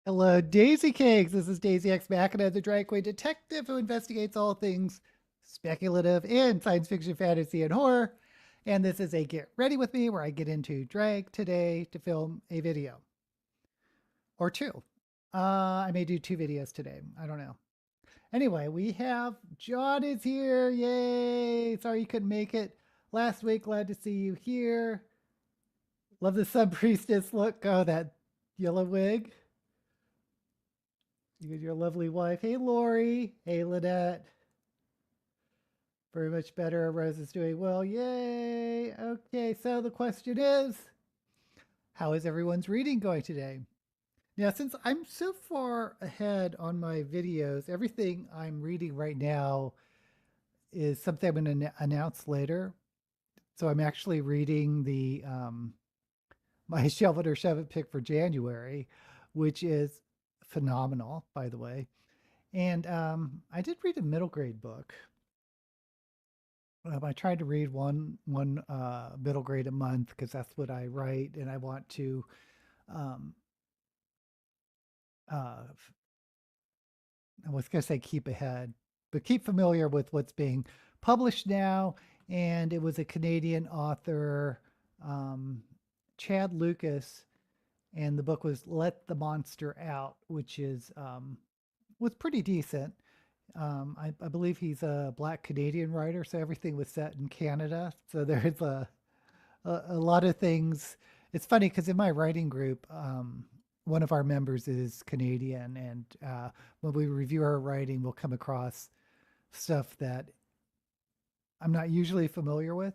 Hello, Daisy Cakes. This is Daisy X Machina, the drag queen detective who investigates all things speculative in science fiction, fantasy, and horror. And this is a Get Ready With Me where I get into drag today to film a video or two. I may do two videos today. I don't know. Anyway, we have John is here. Yay. Sorry you couldn't make it last week. Glad to see you here. Love the sub priestess look. Oh, that yellow wig. You and your lovely wife. Hey, Lori. Hey, Lynette. Very much better. Rose is doing well. Yay. Okay, so the question is, how is everyone's reading going today? Now, since I'm so far ahead on my videos, everything I'm reading right now is something I'm going to announce later. So I'm actually reading the my Shelve It or Shove It pick for January, which is phenomenal, by the way. And I did read a middle grade book. I tried to read one middle grade a month because that's what I write, and I want to um, uh, I was going to say keep ahead, but keep familiar with what's being published now. And it was a Canadian author, um, Chad Lucas, and the book was "Let the Monster Out," which is was pretty decent. I believe he's a Black Canadian writer, so everything was set in Canada. So there's a lot of things. It's funny because in my writing group, one of our members is Canadian, and when we review our writing, we'll come across stuff that I'm not usually familiar with,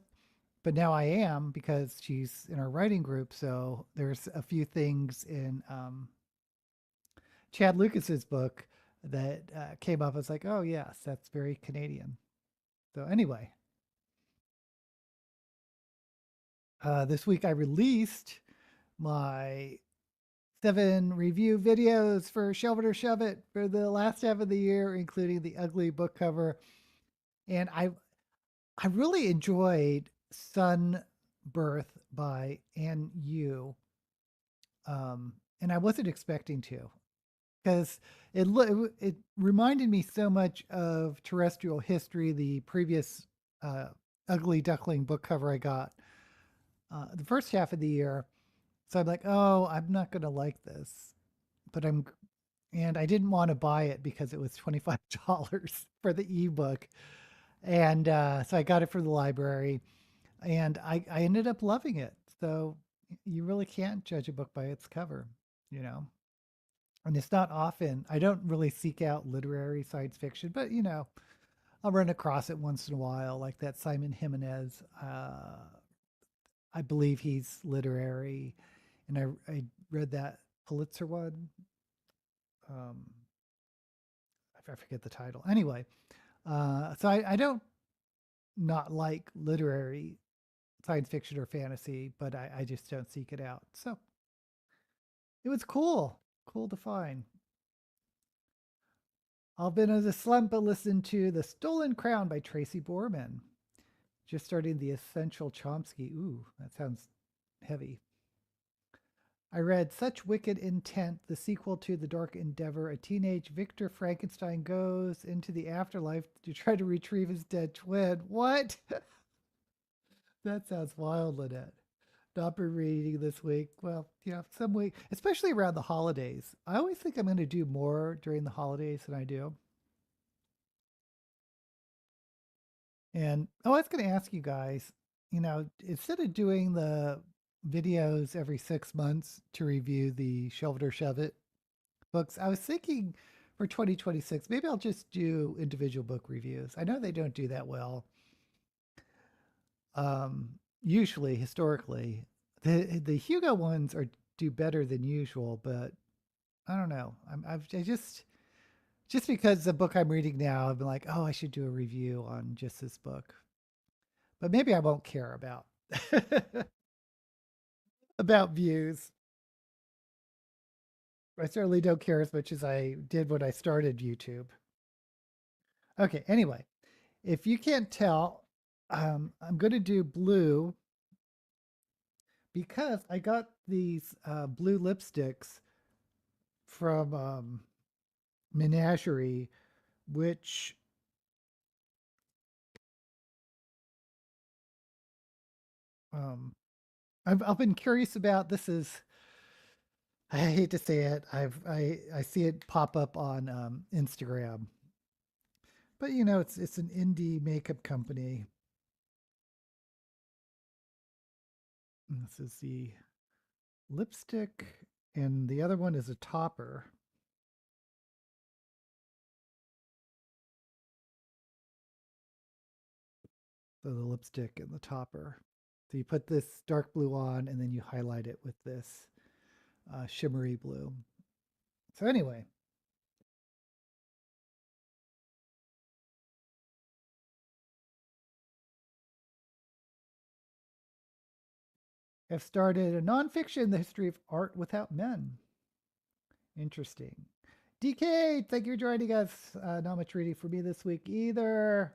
but now I am because she's in our writing group. So there's a few things in Chad Lucas's book that came up. I was like, oh yes, that's very Canadian. So anyway, this week I released my 7 review videos for Shelve It or Shove It for the last half of the year, including the ugly book cover. And I really enjoyed Sun Birth by Anne Yu. And I wasn't expecting to because it reminded me so much of Terrestrial History, the previous uh, ugly duckling book cover I got the first half of the year. So I'm like, oh, I'm not going to like this, but and I didn't want to buy it because it was $25 for the ebook. And so I got it from the library and I ended up loving it. So you really can't judge a book by its cover, you know? And it's not often, I don't really seek out literary science fiction, but I'll run across it once in a while, like that Simon Jimenez. I believe he's literary. And I read that Pulitzer one. Um, I forget the title. Anyway, so I don't not like literary science fiction or fantasy, but I just don't seek it out. So it was cool to find. I've been in a slump, but listened to The Stolen Crown by Tracy Borman. Just starting The Essential Chomsky. Ooh, that sounds heavy. I read Such Wicked Intent, the sequel to The Dark Endeavor. A teenage Victor Frankenstein goes into the afterlife to try to retrieve his dead twin. What? That sounds wild, Lynette. Not been reading this week. Well, some week, especially around the holidays. I always think I'm going to do more during the holidays than I do. And I was going to ask you guys, instead of doing the videos every 6 months to review the Shelve It or Shove It books, I was thinking for 2026, maybe I'll just do individual book reviews. I know they don't do that well. Usually, historically, the Hugo ones are do better than usual, but I don't know. I just because the book I'm reading now, I've been like, oh, I should do a review on just this book, but maybe I won't care about about views. I certainly don't care as much as I did when I started YouTube. Okay, anyway, if you can't tell, I'm going to do blue because I got these blue lipsticks from Menagerie, which um, I've been curious about. This is, I hate to say it, I see it pop up on Instagram, but you know it's an indie makeup company. And this is the lipstick, and the other one is a topper. So the lipstick and the topper. So you put this dark blue on, and then you highlight it with this shimmery blue. So anyway, I've started a nonfiction, The History of Art Without Men. Interesting. DK, thank you for joining us. Not much reading for me this week either.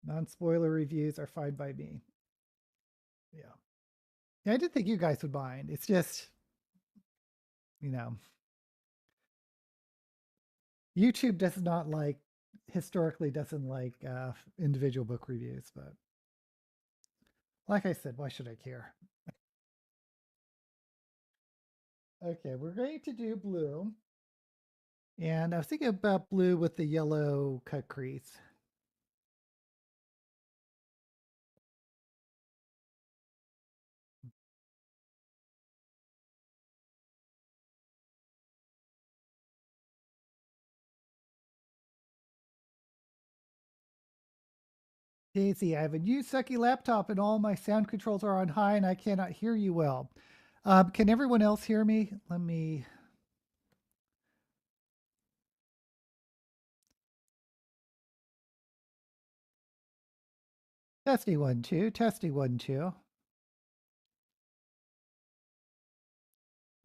Non-spoiler reviews are fine by me. Yeah. Yeah, I didn't think you guys would mind. It's just, you know, YouTube does not like, historically doesn't like individual book reviews, but like I said, why should I care? Okay, we're going to do blue. And I was thinking about blue with the yellow cut crease. Daisy, I have a new sucky laptop and all my sound controls are on high and I cannot hear you well. Can everyone else hear me? Let me. Testy 1 2, testy 1 2.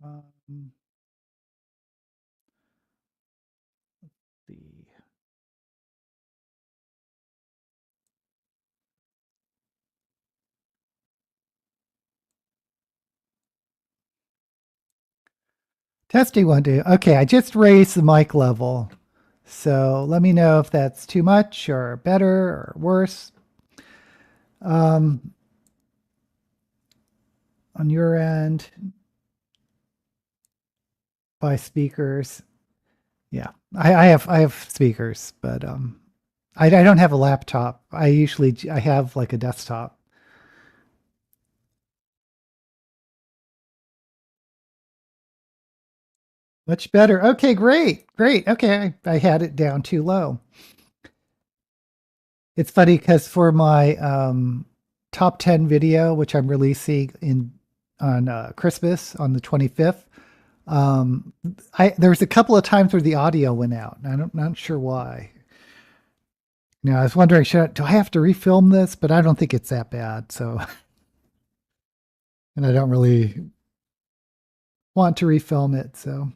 Um, let's see. Testy 1 2. Okay, I just raised the mic level. So let me know if that's too much or better or worse. On your end, by speakers. Yeah, I have speakers, but I don't have a laptop. I have like a desktop. Much better. Okay, great, great. Okay, I had it down too low. It's funny because for my top 10 video, which I'm releasing in on Christmas on the 25th, there was a couple of times where the audio went out. I'm not sure why. You know, I was wondering, do I have to refilm this? But I don't think it's that bad. So, and I don't really want to refilm it. So,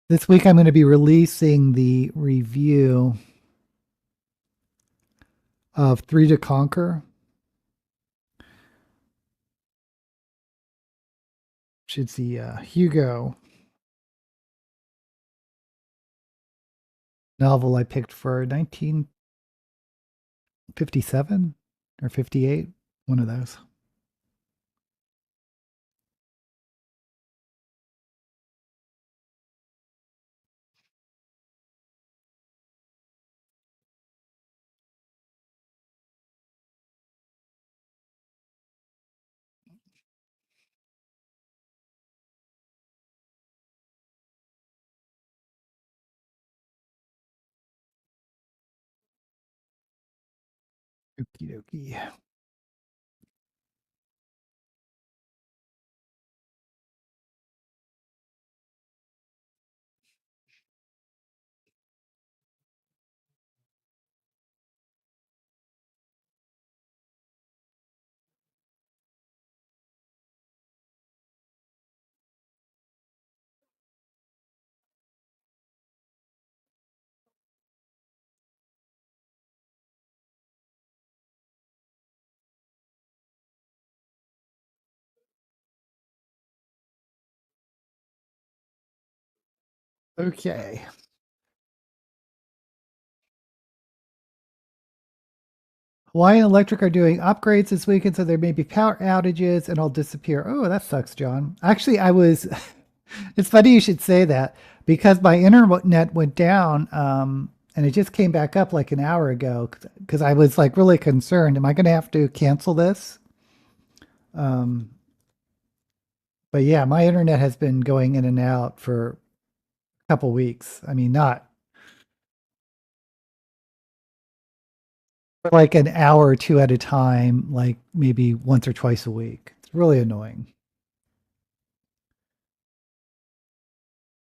this week I'm going to be releasing the review of Three to Conquer, which is the Hugo novel I picked for 1957 or 58, one of those. Okie dokie. Okay. Hawaiian Electric are doing upgrades this weekend, so there may be power outages and I'll disappear. Oh, that sucks, John. Actually, I was, it's funny you should say that because my internet went down and it just came back up like an hour ago because I was like really concerned. Am I going to have to cancel this? Um, but yeah, my internet has been going in and out for a couple weeks. I mean, not for like an hour or two at a time, like maybe once or twice a week. It's really annoying.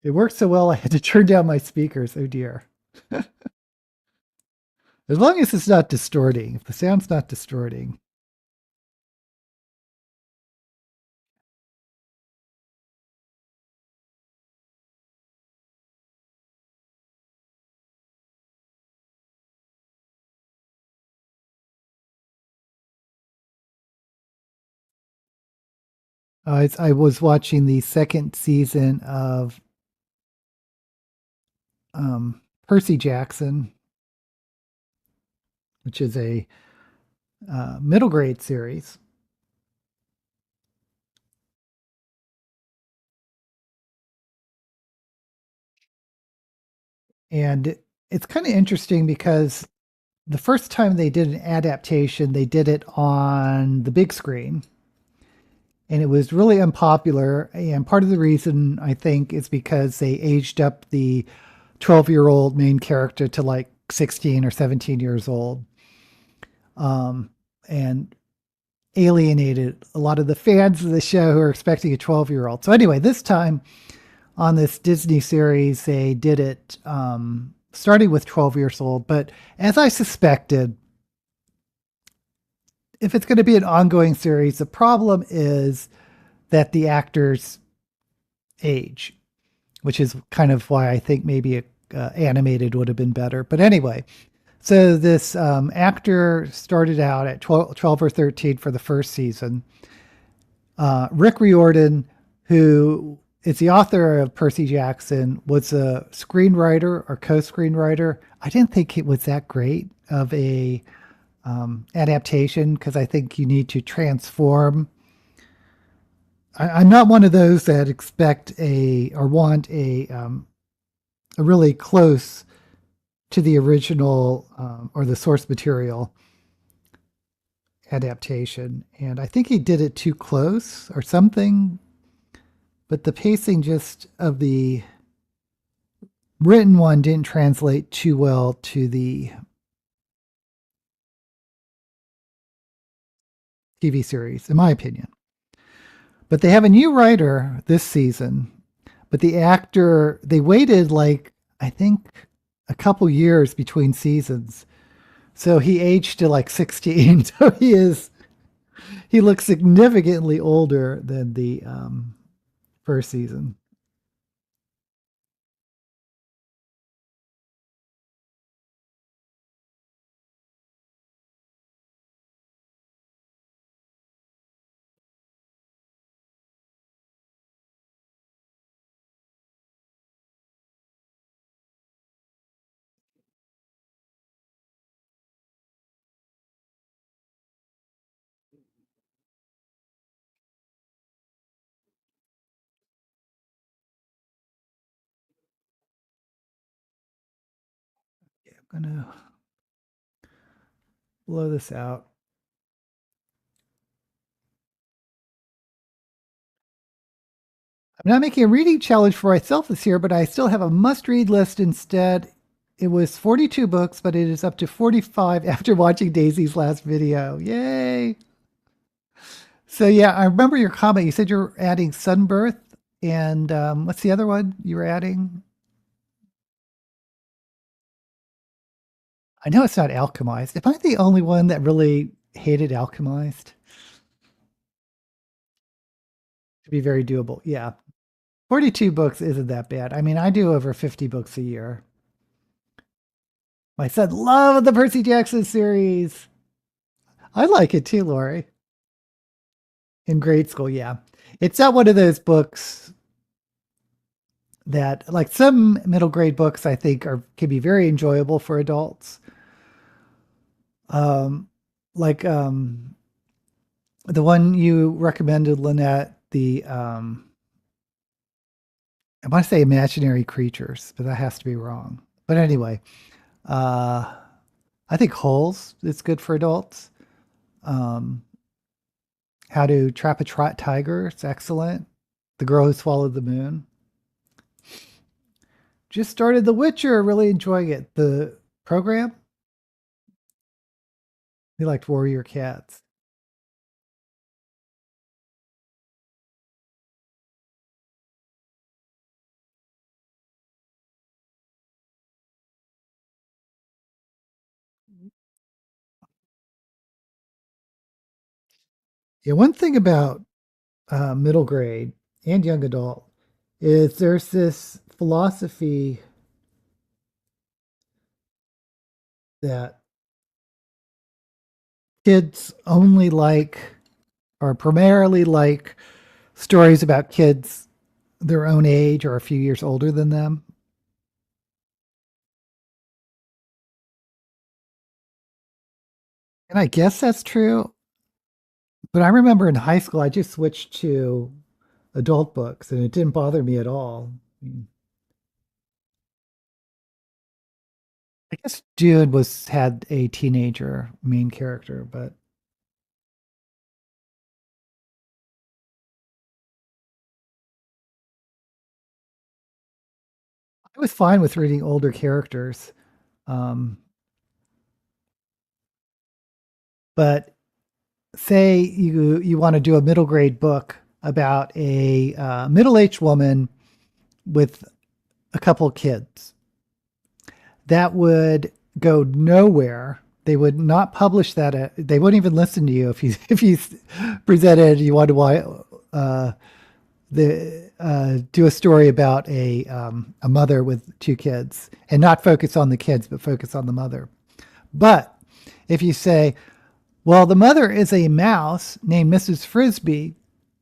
It worked so well, I had to turn down my speakers. Oh dear. As long as it's not distorting, if the sound's not distorting. I was watching the second season of Percy Jackson, which is a middle grade series. And it's kind of interesting because the first time they did an adaptation, they did it on the big screen. And it was really unpopular. And part of the reason I think is because they aged up the 12-year-old main character to like 16 or 17 years old, and alienated a lot of the fans of the show who are expecting a 12-year-old. So anyway, this time on this Disney series, they did it starting with 12 years old. But as I suspected, if it's going to be an ongoing series, the problem is that the actors age, which is kind of why I think maybe animated would have been better. But anyway, so this actor started out at 12 or 13 for the first season. Rick Riordan, who is the author of Percy Jackson, was a screenwriter or co-screenwriter. I didn't think it was that great of a adaptation because I think you need to transform. I'm not one of those that expect a or want a really close to the original or the source material adaptation. And I think he did it too close or something. But the pacing just of the written one didn't translate too well to the TV series, in my opinion. But they have a new writer this season. But the actor, they waited like, I think, a couple years between seasons. So he aged to like 16. So he looks significantly older than the first season. Yeah, I'm gonna blow this out. I'm not making a reading challenge for myself this year, but I still have a must-read list instead. It was 42 books, but it is up to 45 after watching Daisy's last video. Yay! So yeah, I remember your comment. You said you're adding Sunbirth, and what's the other one you were adding? I know it's not Alchemized. Am I the only one that really hated Alchemized? To be very doable. Yeah. 42 books isn't that bad. I mean, I do over 50 books a year. My son loved the Percy Jackson series. I like it too, Lori. In grade school, yeah. It's not one of those books that like some middle grade books I think can be very enjoyable for adults. Um, like the one you recommended, Lynette, the I want to say imaginary creatures, but that has to be wrong. But anyway, uh, I think Holes is good for adults. Um, How to Trap a Tiger, it's excellent. The Girl Who Swallowed the Moon. Just started The Witcher, really enjoying it. The program, we liked Warrior Cats. Yeah, one thing about middle grade and young adult is there's this philosophy that kids only like or primarily like stories about kids their own age or a few years older than them. And I guess that's true. But I remember in high school, I just switched to adult books and it didn't bother me at all. I guess Jude had a teenager main character, but I was fine with reading older characters. Um, but say you want to do a middle grade book about a middle-aged woman with a couple kids, that would go nowhere. They would not publish that. They wouldn't even listen to you if you presented you wanted to do a story about a mother with two kids and not focus on the kids but focus on the mother. But if you say, well, the mother is a mouse named Mrs. Frisbee,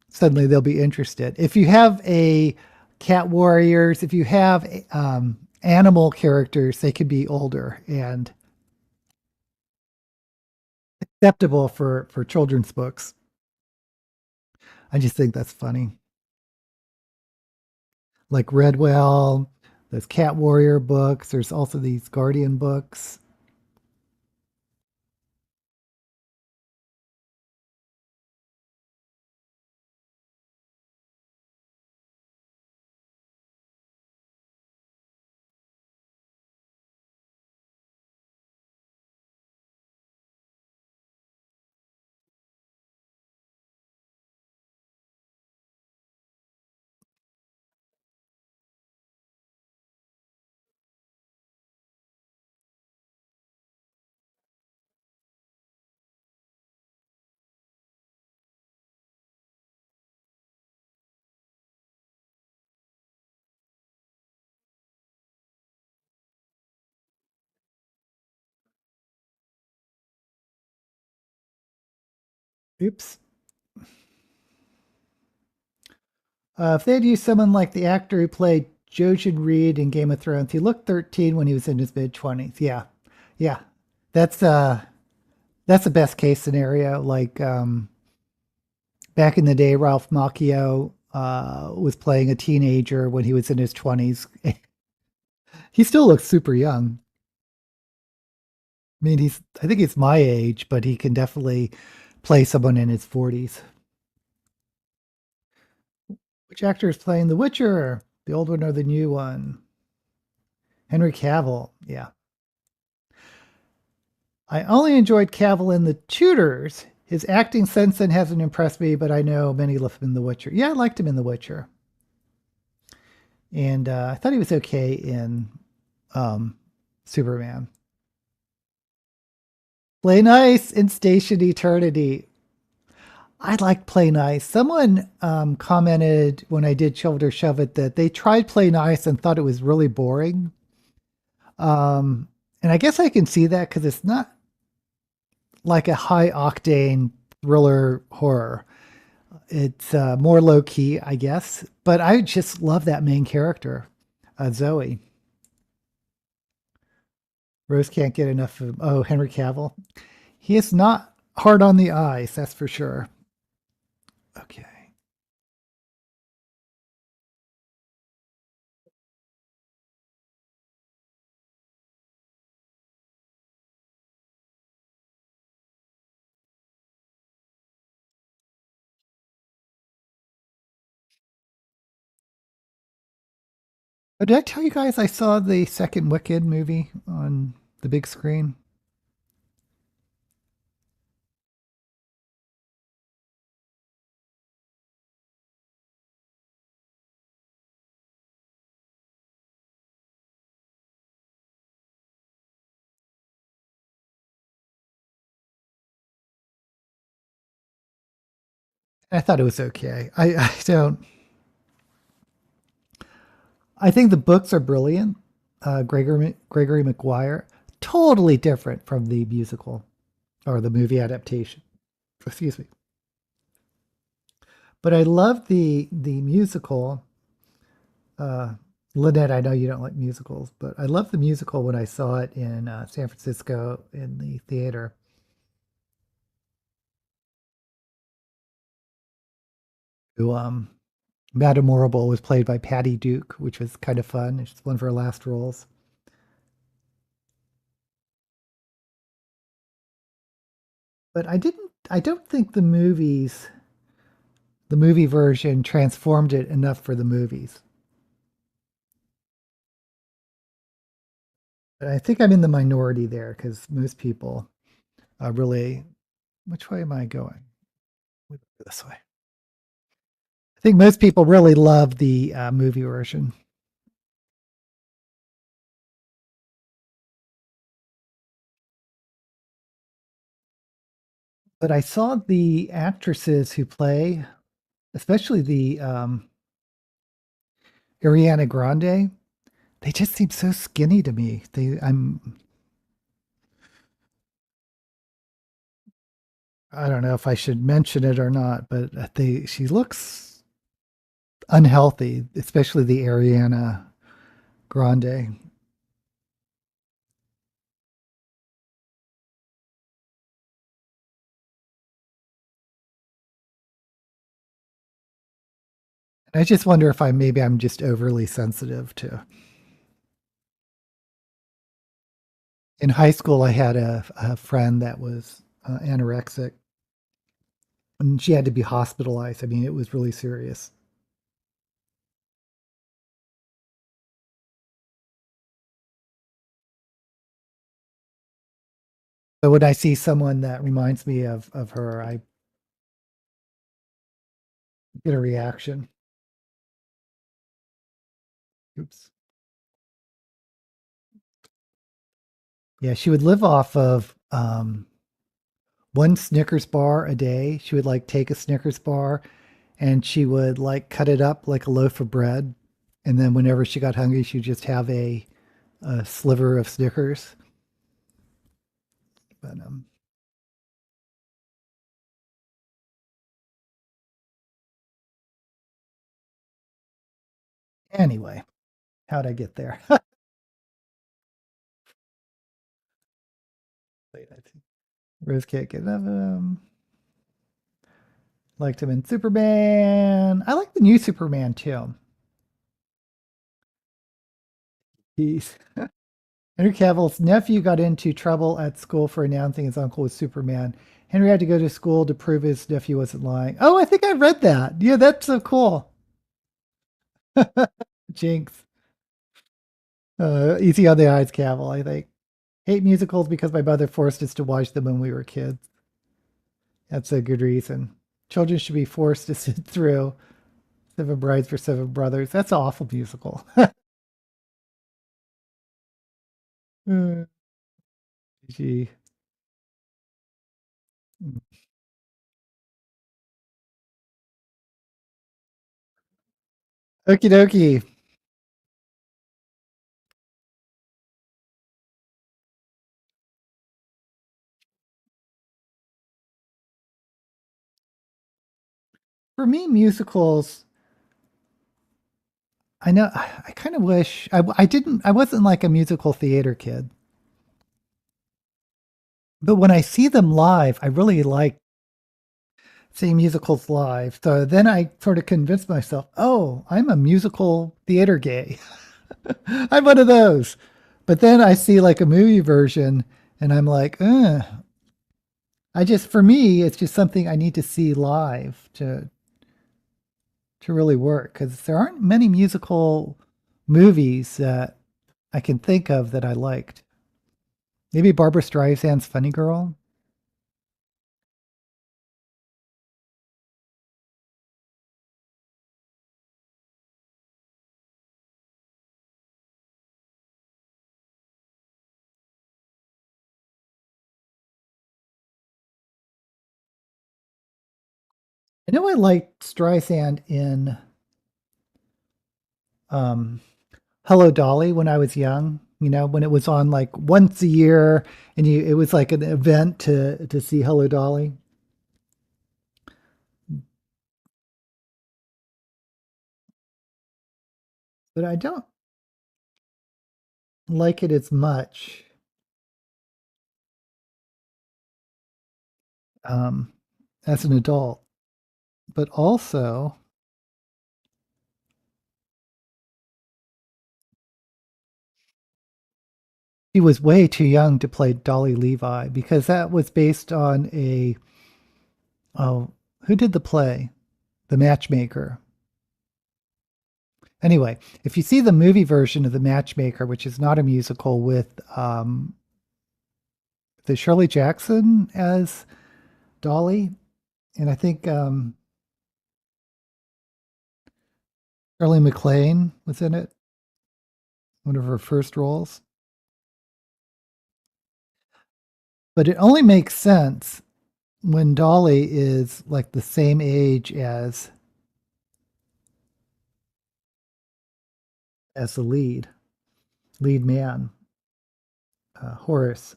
suddenly they'll be interested. If you have a cat warriors, if you have animal characters, they could be older and acceptable for children's books. I just think that's funny. Like Redwell, those cat warrior books. There's also these Guardian books. Oops. If they had used someone like the actor who played Jojen Reed in Game of Thrones, he looked 13 when he was in his mid 20s. Yeah, yeah, that's the best case scenario. Like back in the day, Ralph Macchio was playing a teenager when he was in his 20s. He still looks super young. I mean, I think he's my age, but he can definitely play someone in his 40s. Which actor is playing The Witcher? The old one or the new one? Henry Cavill. Yeah. I only enjoyed Cavill in The Tudors. His acting since then hasn't impressed me, but I know many love him in The Witcher. Yeah, I liked him in The Witcher. And I thought he was okay in Superman. Play Nice in Station Eternity. I like Play Nice. Someone commented when I did Shoulder Shove It that they tried Play Nice and thought it was really boring. And I guess I can see that because it's not like a high octane thriller horror. It's more low key, I guess. But I just love that main character. Zoe. Rose can't get enough of. Oh, Henry Cavill. He is not hard on the eyes, that's for sure. Okay. Oh, did I tell you guys I saw the second Wicked movie on the big screen? I thought it was okay. I don't. I think the books are brilliant. Gregory Maguire, totally different from the musical or the movie adaptation. Excuse me. But I love the musical. Uh, Lynette, I know you don't like musicals, but I love the musical when I saw it in San Francisco in the theater. Who Madame Morrible was played by Patty Duke, which was kind of fun. It's one of her last roles. But I didn't. I don't think the movie version transformed it enough for the movies. But I think I'm in the minority there because most people really. Which way am I going? This way. I think most people really love the movie version. But I saw the actresses who play, especially the Ariana Grande. They just seem so skinny to me. I don't know if I should mention it or not, but she looks unhealthy, especially the Ariana Grande. I just wonder if I'm just overly sensitive to. In high school, I had a friend that was anorexic, and she had to be hospitalized. I mean, it was really serious. But when I see someone that reminds me of her, I get a reaction. Oops. Yeah, she would live off of one Snickers bar a day. She would like take a Snickers bar and she would like cut it up like a loaf of bread. And then whenever she got hungry, she'd just have a sliver of Snickers. But anyway, how'd I get there? Wait, I think Rose can't get enough of him. Liked him in Superman. I like the new Superman too. He's Henry Cavill's nephew got into trouble at school for announcing his uncle was Superman. Henry had to go to school to prove his nephew wasn't lying. Oh, I think I read that. Yeah, that's so cool. Jinx. Easy on the eyes, Cavill, I think. Hate musicals because my mother forced us to watch them when we were kids. That's a good reason. Children should be forced to sit through Seven Brides for Seven Brothers. That's an awful musical. Gee. Okie dokie. For me, musicals, I know. I kind of wish I didn't. I wasn't like a musical theater kid, but when I see them live, I really like seeing musicals live. So then I sort of convinced myself, oh, I'm a musical theater gay. I'm one of those. But then I see like a movie version, and I'm like, for me, it's just something I need to see live to really work because there aren't many musical movies that I can think of that I liked. Maybe Barbara Streisand's Funny Girl. I know I liked Streisand in um, Hello Dolly when I was young. You know, when it was on like once a year, and it was like an event to see Hello Dolly. But I don't like it as much um, as an adult. But also, he was way too young to play Dolly Levi because that was based on a oh, who did the play? The Matchmaker. Anyway, if you see the movie version of The Matchmaker, which is not a musical with the Shirley Jackson as Dolly, and I think Shirley MacLaine was in it, one of her first roles. But it only makes sense when Dolly is like the same age as the lead man, Horace.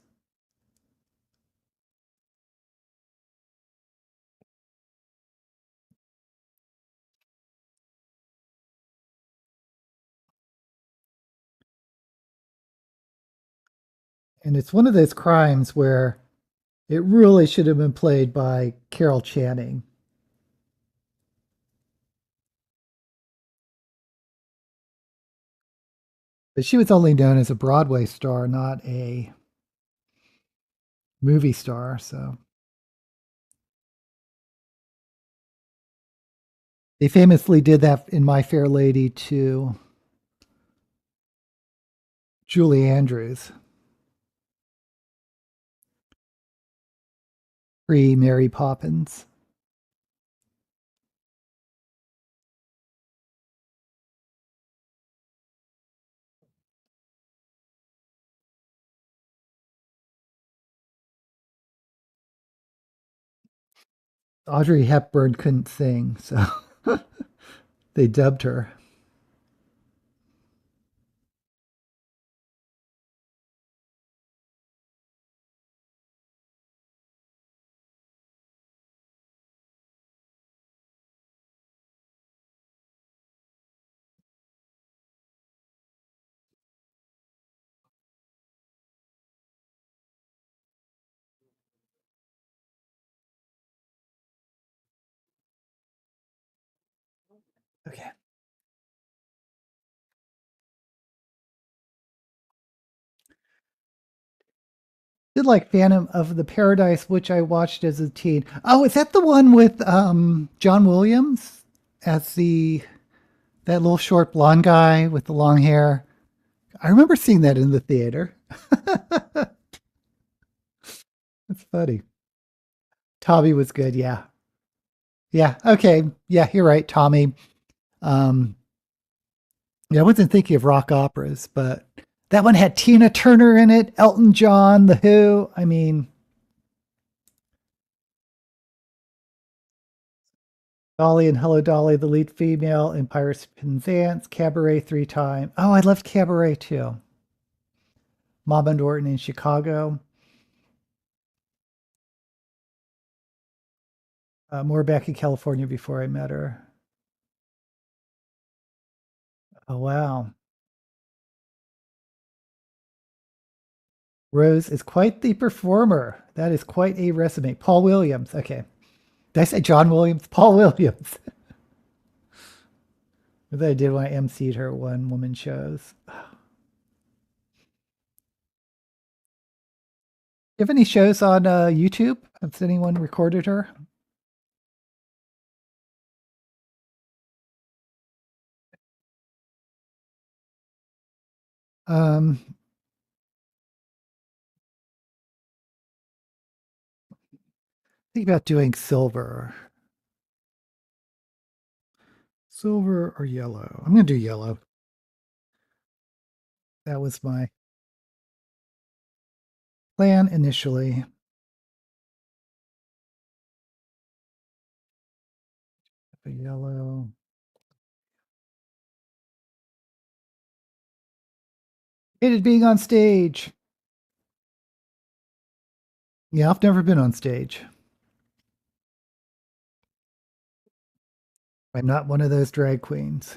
And it's one of those crimes where it really should have been played by Carol Channing. But she was only known as a Broadway star, not a movie star. So they famously did that in My Fair Lady to Julie Andrews, pre Mary Poppins. Audrey Hepburn couldn't sing, so they dubbed her. Okay. Did like Phantom of the Paradise, which I watched as a teen. Oh, is that the one with John Williams as the that little short blonde guy with the long hair? I remember seeing that in the theater. That's funny. Tommy was good. Yeah. Yeah. Okay. Yeah, you're right. Tommy. Um, yeah, I wasn't thinking of rock operas, but that one had Tina Turner in it, Elton John, The Who. I mean, Dolly and Hello Dolly, the lead female in Pirates of Penzance, Cabaret 3 times. Oh, I loved Cabaret too. Mama Norton in Chicago. More back in California before I met her. Oh, wow. Rose is quite the performer. That is quite a resume. Paul Williams. Okay. Did I say John Williams? Paul Williams. That I did when I emceed her one woman shows. You have any shows on YouTube? Has anyone recorded her? Um, think about doing silver or yellow. I'm gonna do yellow. That was my plan initially. A yellow. Hated being on stage. Yeah, I've never been on stage. I'm not one of those drag queens.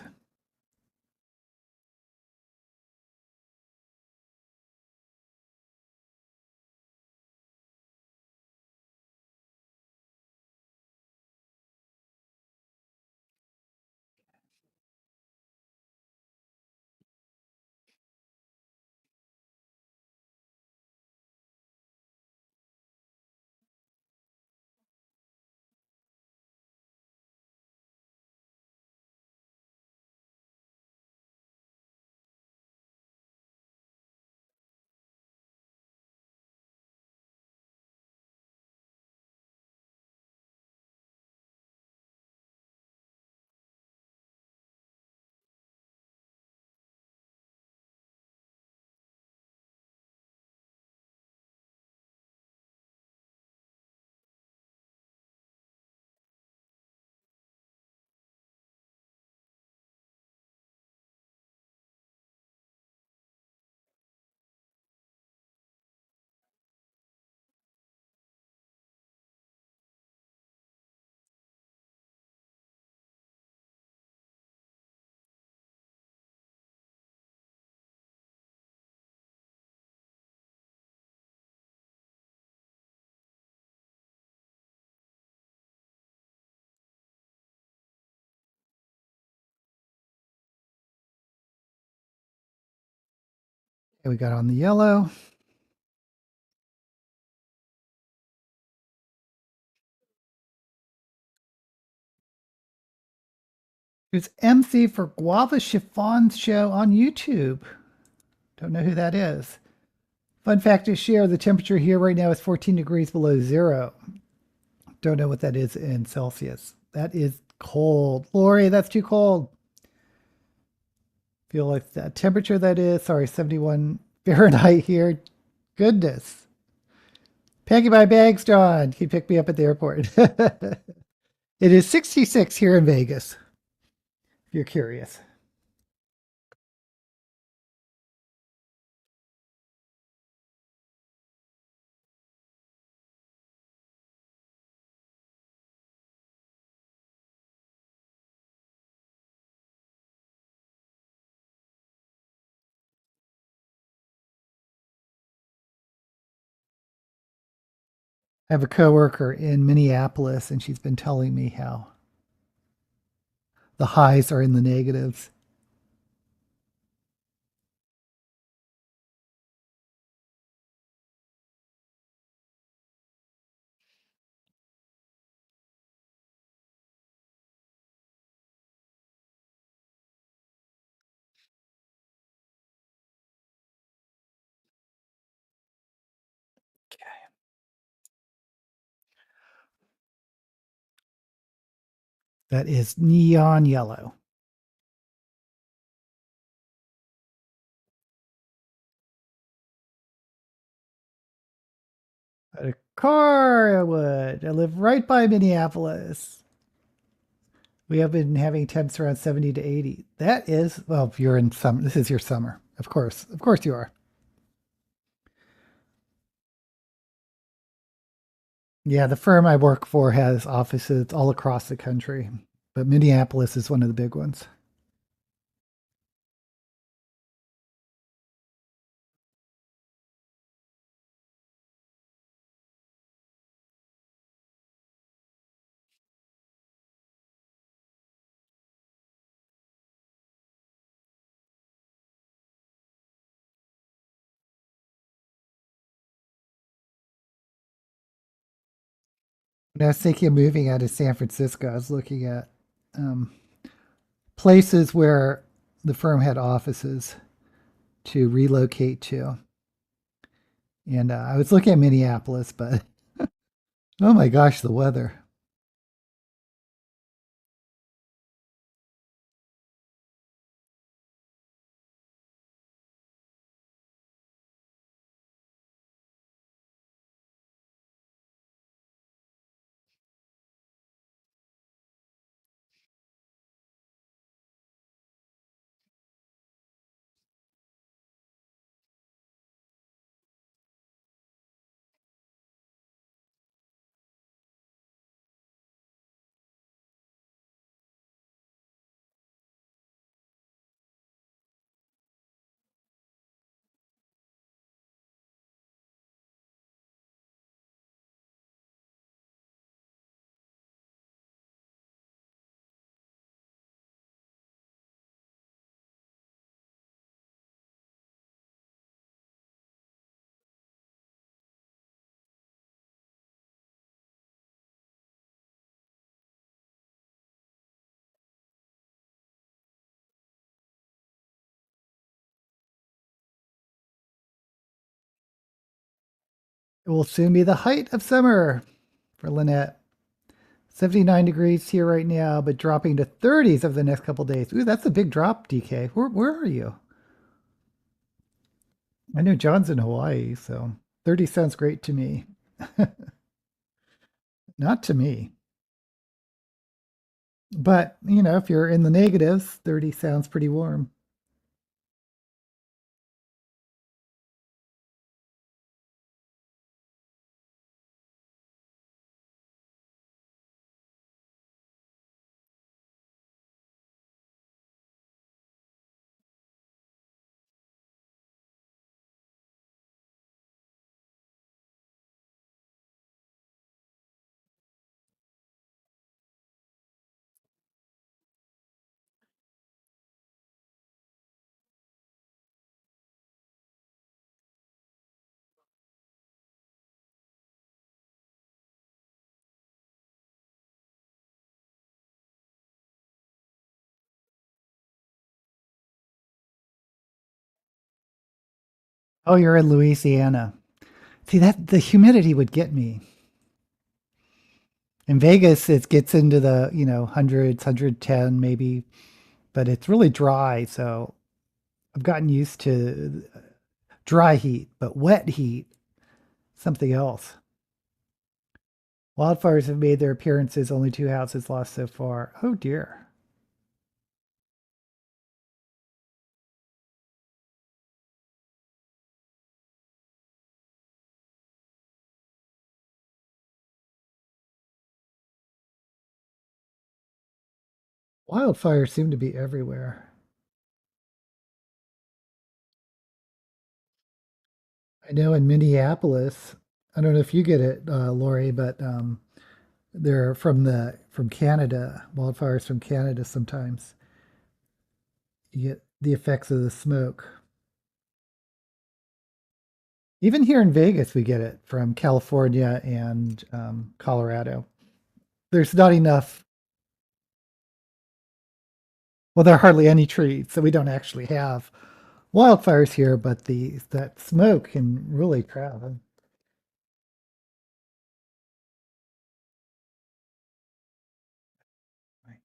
Okay, we got on the yellow. It's MC for Guava Chiffon's show on YouTube. Don't know who that is. Fun fact to share, the temperature here right now is 14 degrees below zero. Don't know what that is in Celsius. That is cold. Lori, that's too cold. Feel like that temperature that is, sorry, 71 Fahrenheit here. Goodness. Packing my bags, John. Can you pick me up at the airport? It is 66 here in Vegas, if you're curious. I have a coworker in Minneapolis, and she's been telling me how the highs are in the negatives. That is neon yellow. A car, I would. I live right by Minneapolis. We have been having temps around 70 to 80. That is, well, if you're in summer, this is your summer. Of course. Of course you are. Yeah, the firm I work for has offices all across the country, but Minneapolis is one of the big ones. When I was thinking of moving out of San Francisco, I was looking at um, places where the firm had offices to relocate to. And I was looking at Minneapolis, but oh my gosh, the weather. It will soon be the height of summer for Lynette. 79 degrees here right now, but dropping to 30s over the next couple days. Ooh, that's a big drop, DK. Where are you? I know John's in Hawaii, so 30 sounds great to me. Not to me. But, if you're in the negatives, 30 sounds pretty warm. Oh, you're in Louisiana. See, that the humidity would get me. In Vegas, it gets into the, hundreds, 110 maybe, but it's really dry. So I've gotten used to dry heat, but wet heat, something else. Wildfires have made their appearances, only 2 houses lost so far. Oh dear. Wildfires seem to be everywhere. I know in Minneapolis, I don't know if you get it, Lori, but they're from Canada, wildfires from Canada sometimes. You get the effects of the smoke. Even here in Vegas, we get it from California and Colorado. There's not enough. Well, there are hardly any trees, so we don't actually have wildfires here. But the that smoke can really travel. Right.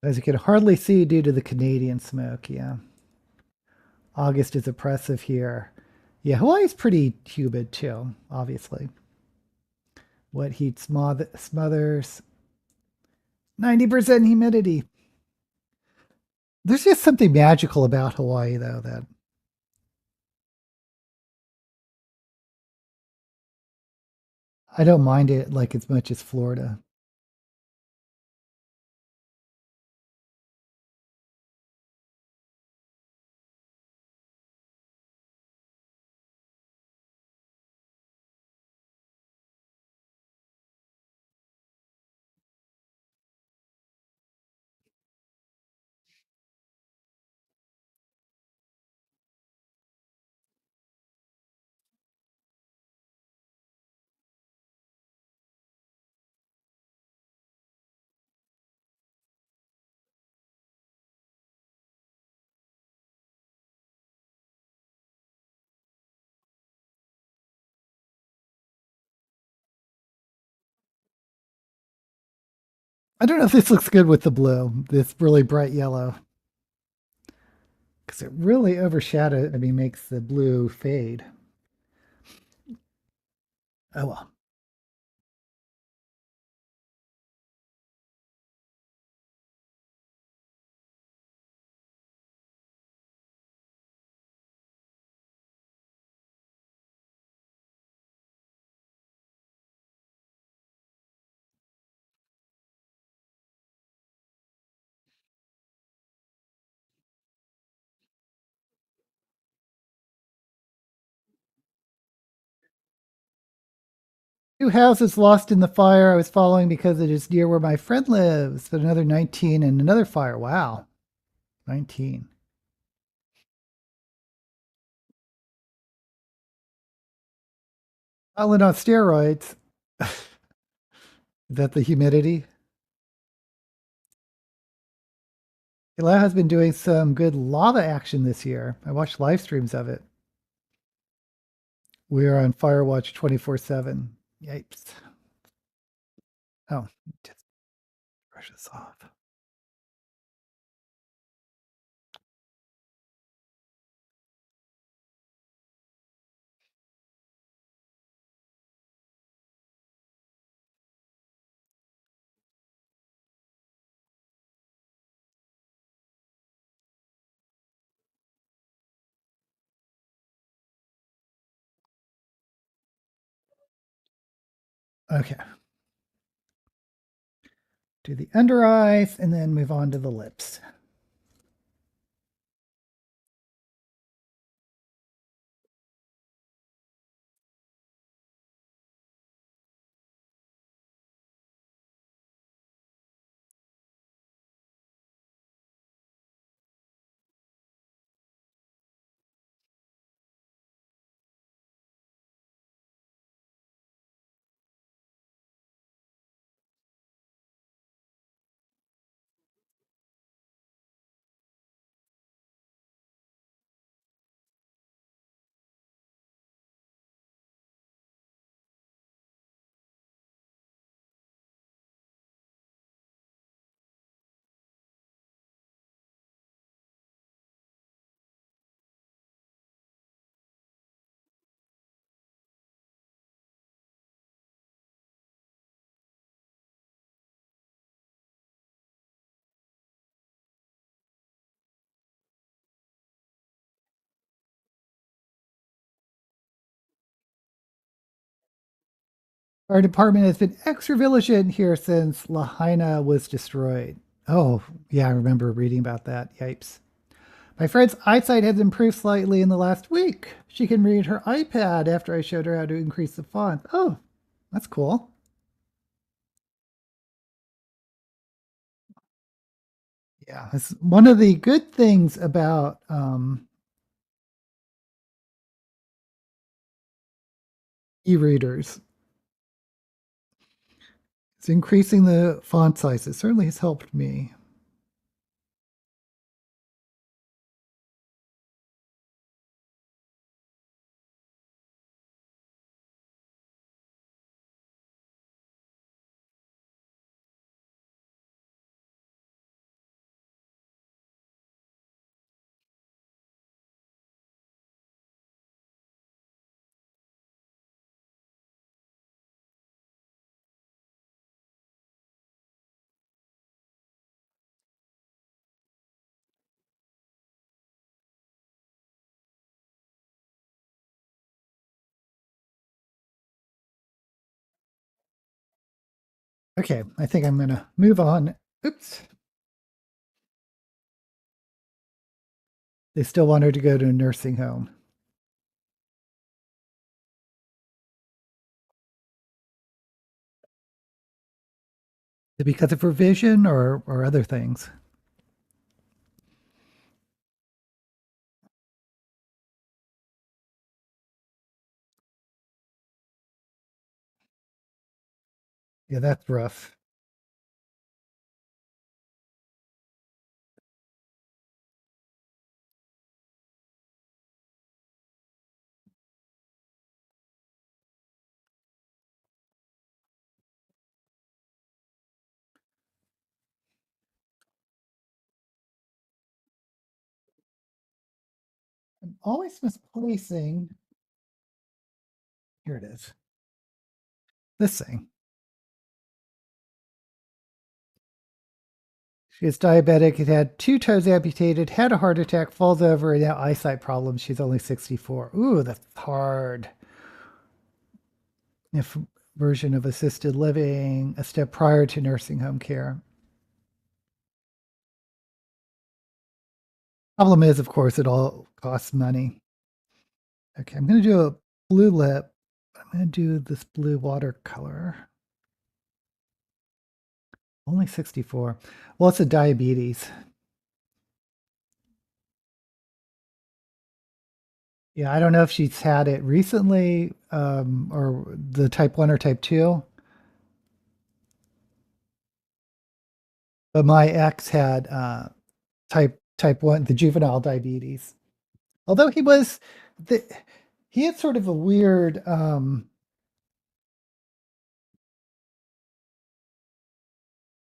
As you can hardly see due to the Canadian smoke. Yeah, August is oppressive here. Yeah, Hawaii's pretty humid too. Obviously, what heat smothers 90% humidity. There's just something magical about Hawaii, though, that I don't mind it like as much as Florida. I don't know if this looks good with the blue, this really bright yellow, because it really overshadows, I mean, makes the blue fade. Oh well. Two houses lost in the fire I was following because it is near where my friend lives. But another 19 and another fire. Wow. 19. Island on steroids. Is that the humidity? Ela has been doing some good lava action this year. I watched live streams of it. We are on Firewatch 24/7. Yipes. Oh, just brush this off. Okay. Do the under eyes and then move on to the lips. Our department has been extra vigilant here since Lahaina was destroyed. Oh, yeah, I remember reading about that. Yipes. My friend's eyesight has improved slightly in the last week. She can read her iPad after I showed her how to increase the font. Oh, that's cool. Yeah, it's one of the good things about e-readers. It's increasing the font size. It certainly has helped me. Okay, I think I'm going to move on. Oops. They still want her to go to a nursing home. Is it because of her vision or other things? Yeah, that's rough. always misplacing. Here it is. This thing. She is diabetic. It had 2 toes amputated, had a heart attack, falls over, and now eyesight problems. She's only 64. Ooh, that's hard. If version of assisted living, a step prior to nursing home care. Problem is, of course, it all costs money. Okay, I'm going to do a blue lip. I'm going to do this blue watercolor. Only 64. Well, it's a diabetes. Yeah, I don't know if she's had it recently, or the type 1 or type 2. But my ex had type 1, the juvenile diabetes. Although the he had sort of a weird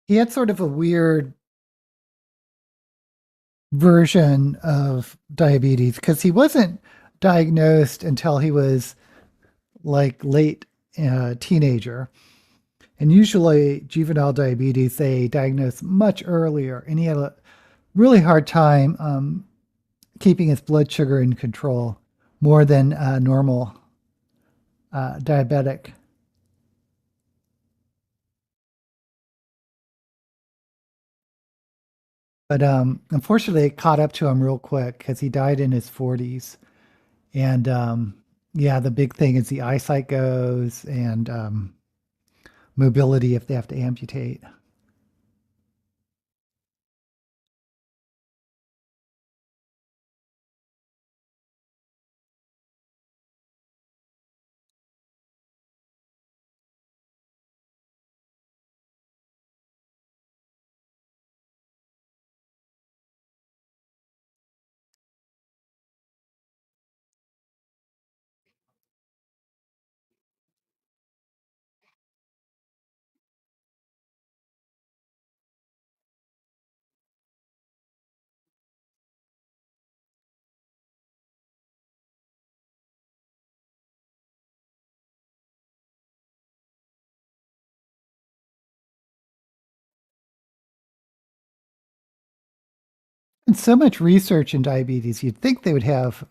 he had sort of a weird version of diabetes because he wasn't diagnosed until he was like late teenager. And usually juvenile diabetes, they diagnose much earlier. And he had a really hard time keeping his blood sugar in control more than normal diabetic. But unfortunately, it caught up to him real quick because he died in his 40s. And yeah, the big thing is the eyesight goes and mobility if they have to amputate. And so much research in diabetes, you'd think they would have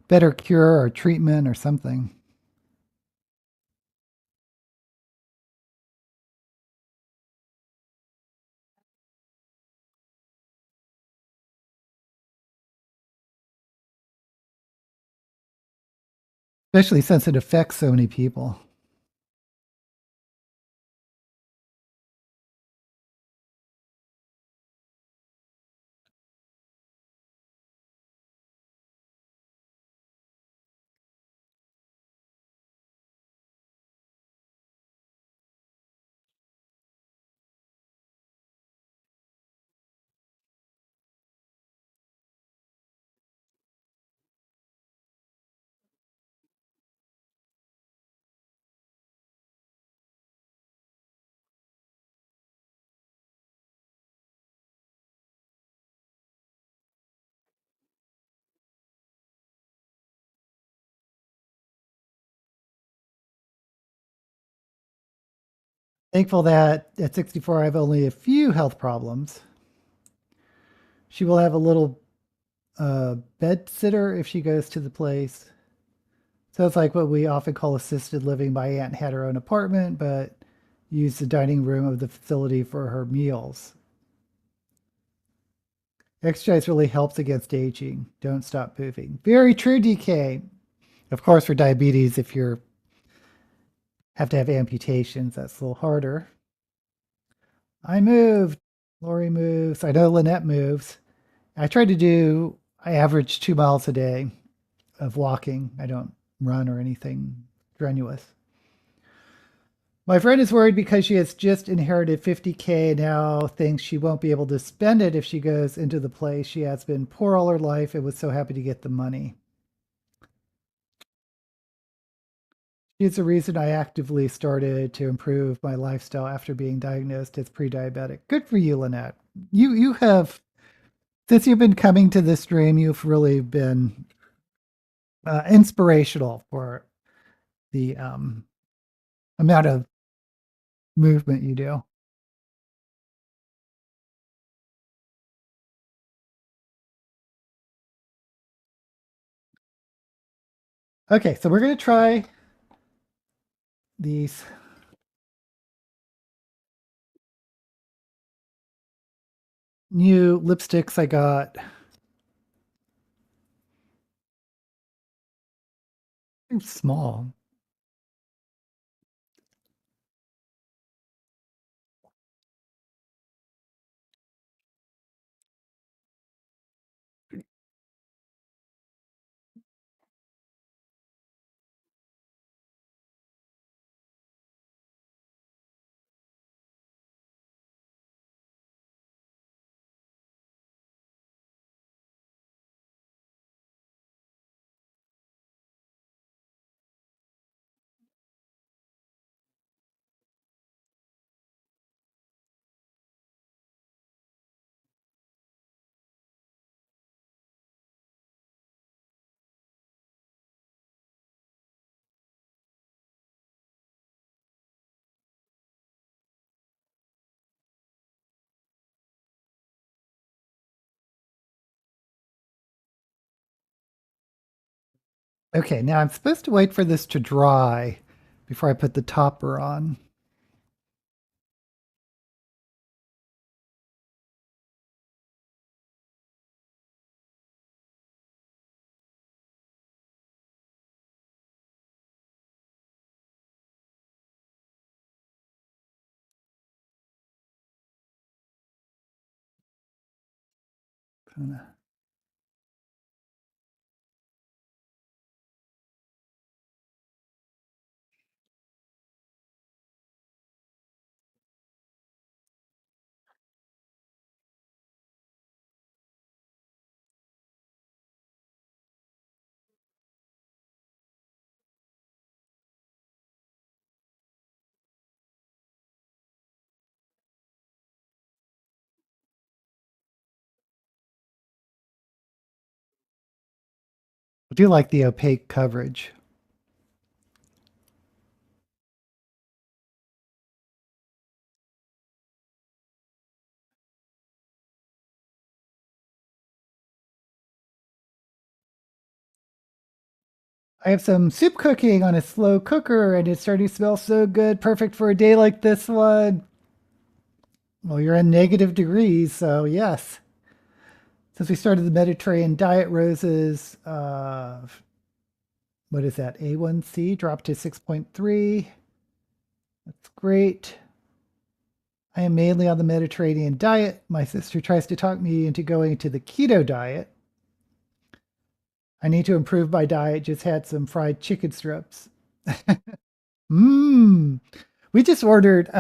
better cure or treatment or something. Especially since it affects so many people. Thankful that at 64, I have only a few health problems. She will have a little bed sitter if she goes to the place. So it's like what we often call assisted living. My aunt had her own apartment, but used the dining room of the facility for her meals. Exercise really helps against aging. Don't stop moving. Very true, DK. Of course, for diabetes, if you have to have amputations, that's a little harder. I moved. Lori moves. I know Lynette moves. I average 2 miles a day of walking. I don't run or anything strenuous. My friend is worried because she has just inherited 50K and now thinks she won't be able to spend it if she goes into the place. She has been poor all her life and was so happy to get the money. It's the reason I actively started to improve my lifestyle after being diagnosed as pre-diabetic. Good for you, Lynette. You have, since you've been coming to this stream, you've really been inspirational for the amount of movement you do. Okay, so we're going to try these new lipsticks I got. They're small. Okay, now I'm supposed to wait for this to dry before I put the topper on. I do like the opaque coverage. I have some soup cooking on a slow cooker and it's starting to smell so good. Perfect for a day like this one. Well, you're in negative degrees, so yes. Since we started the Mediterranean diet, Rose's, what is that, A1C dropped to 6.3. That's great. I am mainly on the Mediterranean diet. My sister tries to talk me into going to the keto diet. I need to improve my diet. Just had some fried chicken strips. Mmm. We just ordered,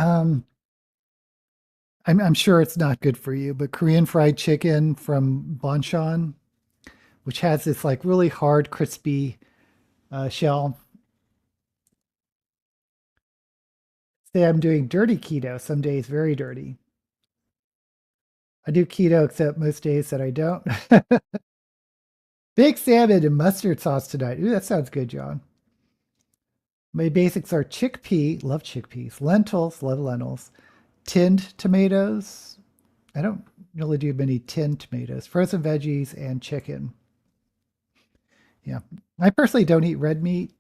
I'm sure it's not good for you, but Korean fried chicken from Bonchon, which has this like really hard, crispy shell. Say I'm doing dirty keto, some days very dirty. I do keto except most days that I don't. Baked salmon and mustard sauce tonight. Ooh, that sounds good, John. My basics are chickpea, love chickpeas, lentils, love lentils, tinned tomatoes. I don't really do many tinned tomatoes, frozen veggies, and chicken. Yeah. I personally don't eat red meat,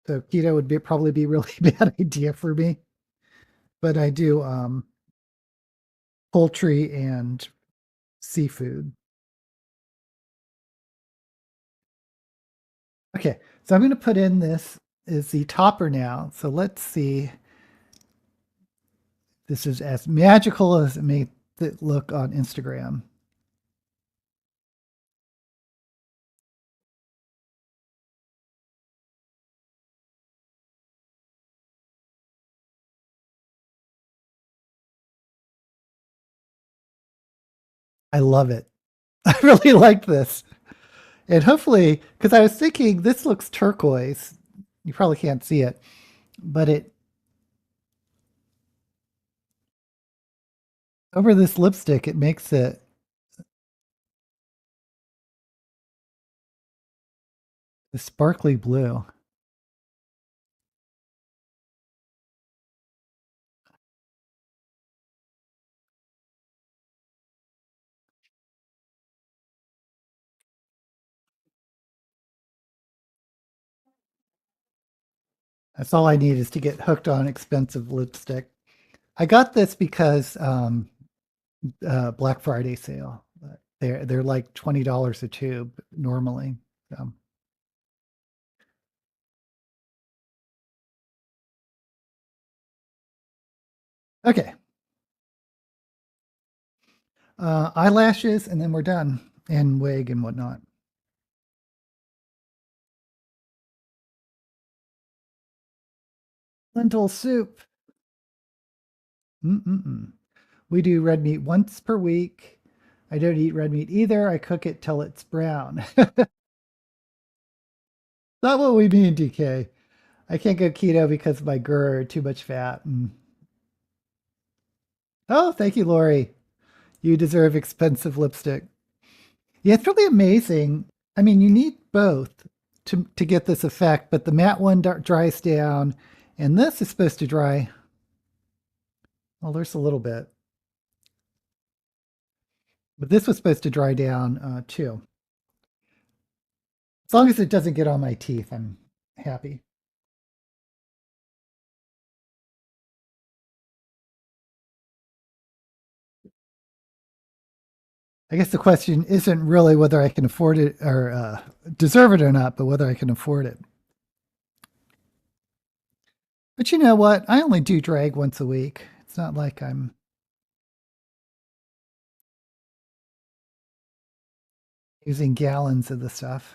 so keto would probably be a really bad idea for me. But I do poultry and seafood. Okay, so I'm going to put in this is the topper now. So let's see. This is as magical as it made it look on Instagram. I love it. I really like this. And hopefully, because I was thinking this looks turquoise. You probably can't see it, but it over this lipstick, it makes it, The sparkly blue. That's all I need is to get hooked on expensive lipstick. I got this because Black Friday sale. But they're like $20 a tube normally. So. Okay. Eyelashes, and then we're done, and wig and whatnot. Lentil soup. Mm-mm-mm. We do red meat once per week. I don't eat red meat either. I cook it till it's brown. Not what we mean, DK. I can't go keto because of my GER, too much fat. Oh, thank you, Lori. You deserve expensive lipstick. Yeah, it's really amazing. I mean, you need both to get this effect, but the matte one dries down, and this is supposed to dry. Well, there's a little bit, but this was supposed to dry down too. As long as it doesn't get on my teeth, I'm happy. I guess the question isn't really whether I can afford it or deserve it or not, but whether I can afford it. But you know what? I only do drag once a week. It's not like I'm using gallons of the stuff.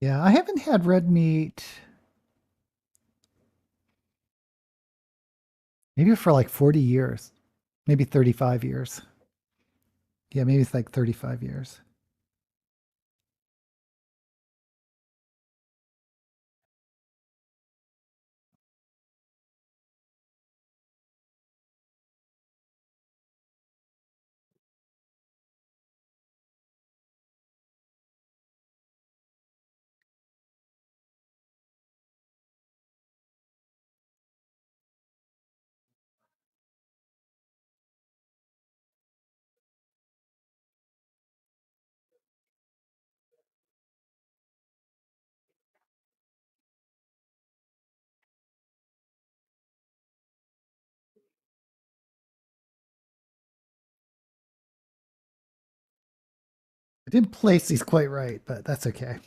Yeah, I haven't had red meat maybe for like 40 years, maybe 35 years. Yeah, maybe it's like 35 years. I didn't place these quite right, but that's okay.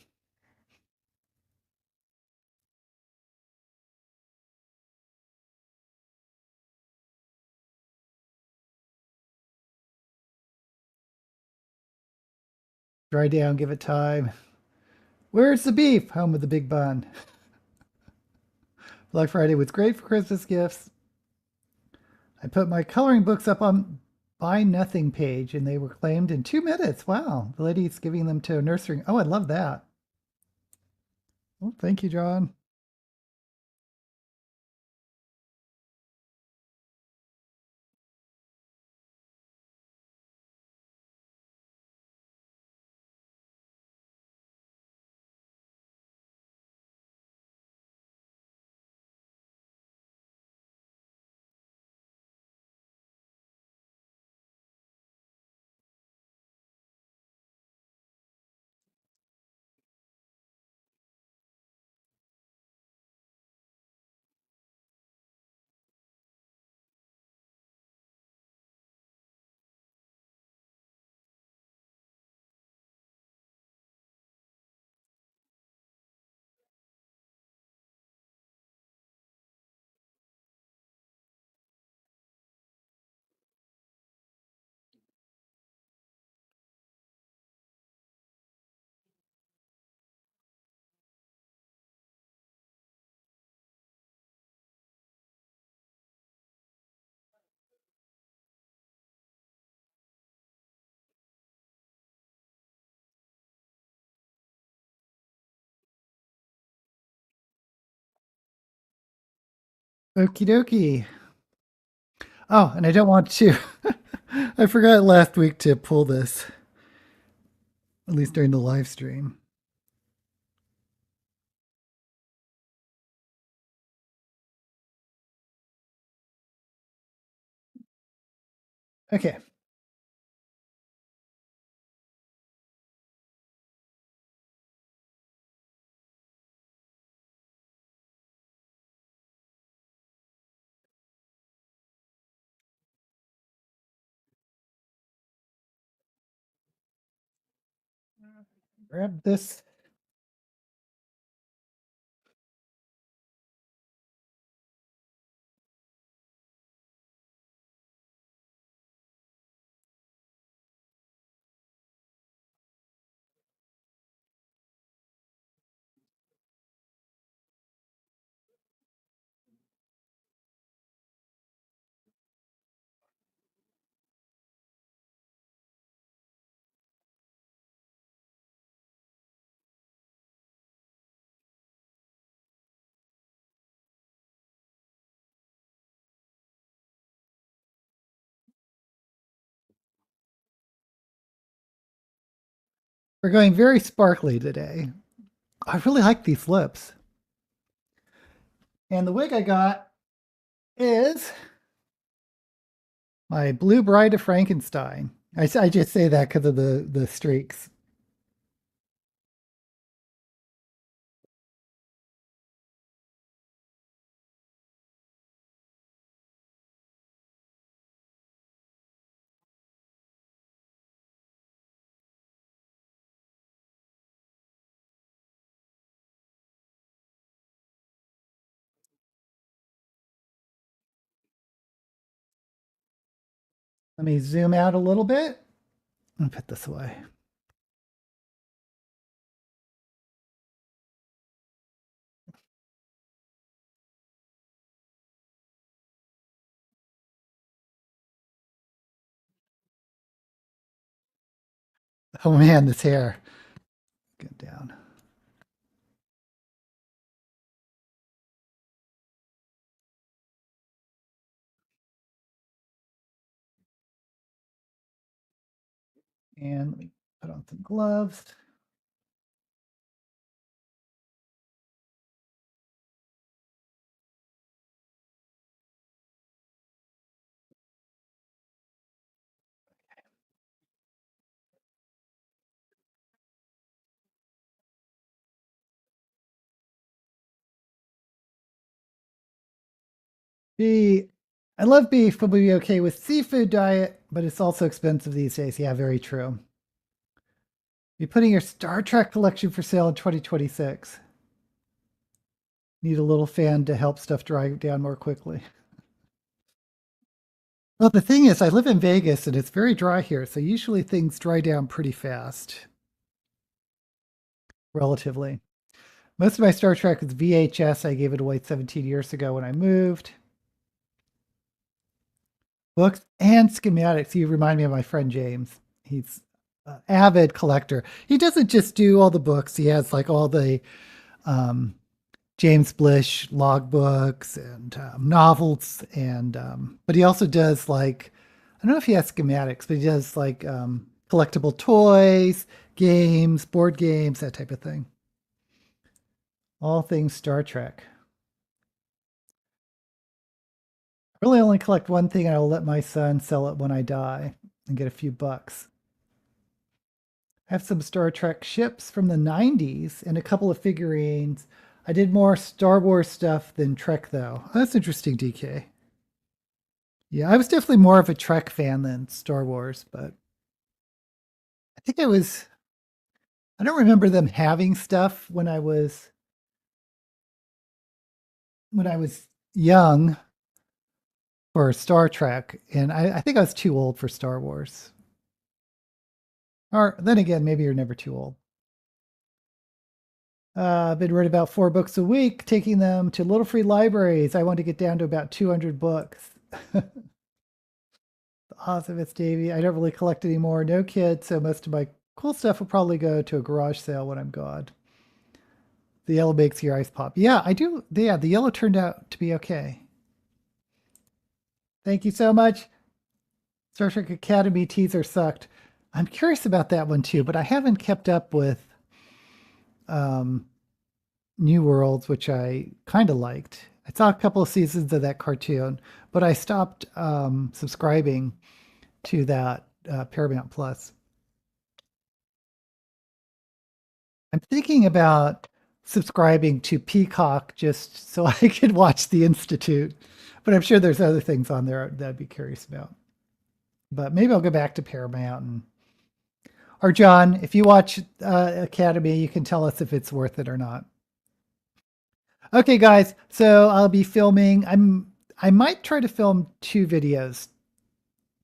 Dry down, give it time. Where's the beef? Home of the big bun. Black Friday was great for Christmas gifts. I put my coloring books up on Buy Nothing page and they were claimed in 2 minutes. Wow. The lady's giving them to a nursery. Oh, I love that. Well, thank you, John. Okie dokie. Oh, and I don't want to. I forgot last week to pull this, at least during the live stream. Okay. Grab this. We're going very sparkly today. I really like these lips. And the wig I got is my Blue Bride of Frankenstein. I just say that because of the streaks. Let me zoom out a little bit and put this away. Oh man, this hair. Get down. And let me put on some gloves. The I love beef, but would be okay with seafood diet, but it's also expensive these days. Yeah, very true. You're putting your Star Trek collection for sale in 2026. Need a little fan to help stuff dry down more quickly. Well, the thing is, I live in Vegas and it's very dry here, so usually things dry down pretty fast, relatively. Most of my Star Trek is VHS. I gave it away 17 years ago when I moved. Books and schematics. You remind me of my friend James. He's an avid collector. He doesn't just do all the books. He has like all the James Blish logbooks and novels, and but he also does like I don't know if he has schematics, but he does like collectible toys, games, board games, that type of thing. All things Star Trek. I really only collect one thing, and I will let my son sell it when I die and get a few bucks. I have some Star Trek ships from the 90s and a couple of figurines. I did more Star Wars stuff than Trek, though. Oh, that's interesting, DK. Yeah, I was definitely more of a Trek fan than Star Wars, but I think I don't remember them having stuff when I was young for Star Trek, and I think I was too old for Star Wars. Or then again, maybe you're never too old. I've been reading about 4 books a week, taking them to little free libraries. I want to get down to about 200 books. Awesome, it's Davey. I don't really collect anymore. No kids, so most of my cool stuff will probably go to a garage sale when I'm gone. The yellow makes your eyes pop. Yeah, I do. Yeah, the yellow turned out to be okay. Thank you so much. Star Trek Academy teaser sucked. I'm curious about that one too, but I haven't kept up with um, New Worlds, which I kind of liked. I saw a couple of seasons of that cartoon, but I stopped subscribing to that Paramount Plus. I'm thinking about subscribing to Peacock just so I could watch The Institute, but I'm sure there's other things on there that I'd be curious about. But maybe I'll go back to Paramount and or John, if you watch Academy, you can tell us if it's worth it or not. Okay, guys. So I'll be filming. I might try to film 2 videos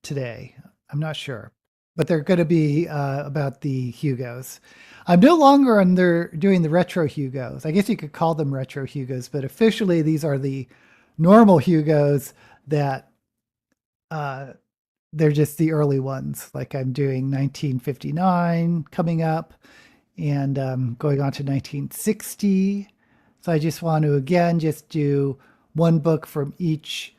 today. I'm not sure, but they're going to be about the Hugos. I'm no longer under doing the retro Hugos. I guess you could call them retro Hugos, but officially these are the normal Hugos that they're just the early ones. Like I'm doing 1959 coming up and going on to 1960. So I just want to again just do one book from each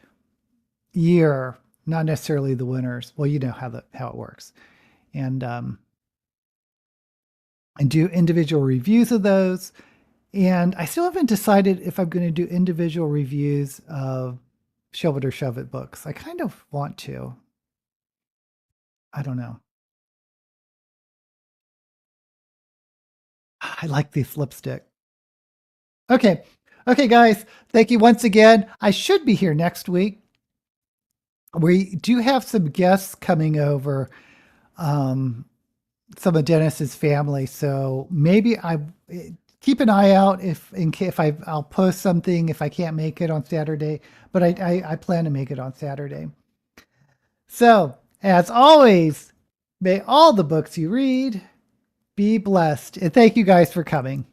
year, not necessarily the winners. Well, you know how it works, and do individual reviews of those. And I still haven't decided if I'm going to do individual reviews of Shove It or Shove It books. I kind of want to. I don't know. I like this lipstick. Okay. Okay, guys. Thank you once again. I should be here next week. We do have some guests coming over, some of Dennis's family. So maybe I keep an eye out if I'll post something if I can't make it on Saturday, but I plan to make it on Saturday. So as always, may all the books you read be blessed. And thank you guys for coming.